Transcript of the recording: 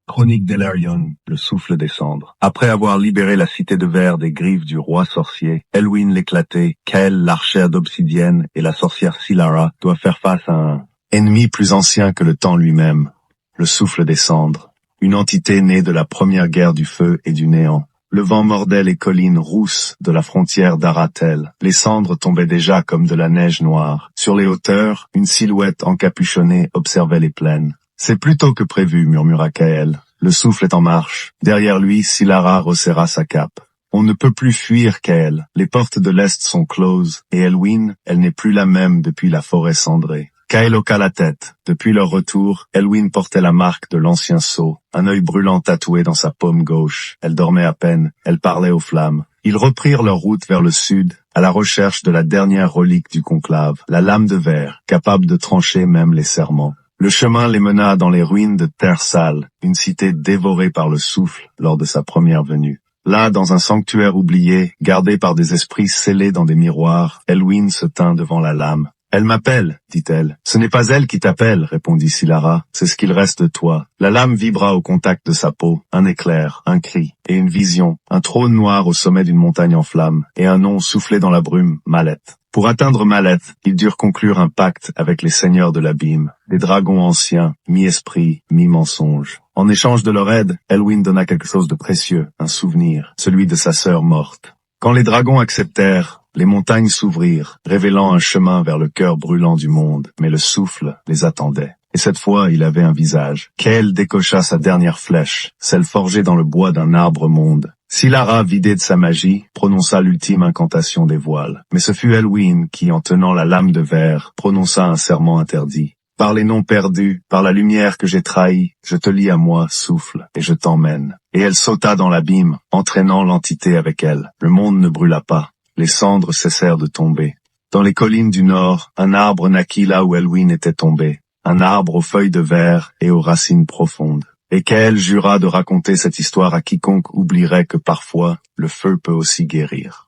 Chronique d'Elarion, le souffle des cendres. Après avoir libéré la cité de verre des griffes du roi sorcier, Elwyn l'éclaté, Kael l'archère d'obsidienne et la sorcière Silara doivent faire face à un ennemi plus ancien que le temps lui-même, le souffle des cendres, une entité née de la première guerre du feu et du néant. Le vent mordait les collines rousses de la frontière d'Aratel. Les cendres tombaient déjà comme de la neige noire. Sur les hauteurs, une silhouette encapuchonnée observait les plaines. « C'est plus tôt que prévu, » murmura Kael. Le souffle est en marche. Derrière lui, Silara resserra sa cape. On ne peut plus fuir, Kael. Les portes de l'Est sont closes, et Elwyn, elle n'est plus la même depuis la forêt cendrée. Kael hoqua la tête. Depuis leur retour, Elwyn portait la marque de l'ancien sceau, un œil brûlant tatoué dans sa paume gauche. Elle dormait à peine, elle parlait aux flammes. Ils reprirent leur route vers le sud, à la recherche de la dernière relique du conclave, la lame de verre, capable de trancher même les serments. Le chemin les mena dans les ruines de Terre Sale, une cité dévorée par le souffle lors de sa première venue. Là, dans un sanctuaire oublié, gardé par des esprits scellés dans des miroirs, Elwyn se tint devant la lame. « Elle m'appelle, dit-elle. »« Ce n'est pas elle qui t'appelle, répondit Silara. C'est ce qu'il reste de toi. » La lame vibra au contact de sa peau. Un éclair, un cri, et une vision. Un trône noir au sommet d'une montagne en flammes, et un nom soufflé dans la brume, Maleth. Pour atteindre Maleth, ils durent conclure un pacte avec les seigneurs de l'abîme, des dragons anciens, mi-esprit, mi-mensonge. En échange de leur aide, Elwyn donna quelque chose de précieux, un souvenir, celui de sa sœur morte. Quand les dragons acceptèrent, les montagnes s'ouvrirent, révélant un chemin vers le cœur brûlant du monde, mais le souffle les attendait. Et cette fois, il avait un visage. Kael décocha sa dernière flèche, celle forgée dans le bois d'un arbre monde. Silara, vidée de sa magie, prononça l'ultime incantation des voiles. Mais ce fut Elwyn qui, en tenant la lame de verre, prononça un serment interdit. « Par les noms perdus, par la lumière que j'ai trahie, je te lie à moi, souffle, et je t'emmène. » Et elle sauta dans l'abîme, entraînant l'entité avec elle. Le monde ne brûla pas. Les cendres cessèrent de tomber. Dans les collines du nord, un arbre naquit là où Elwyn était tombée. Un arbre aux feuilles de verre et aux racines profondes. Et Kael jura de raconter cette histoire à quiconque oublierait que parfois, le feu peut aussi guérir.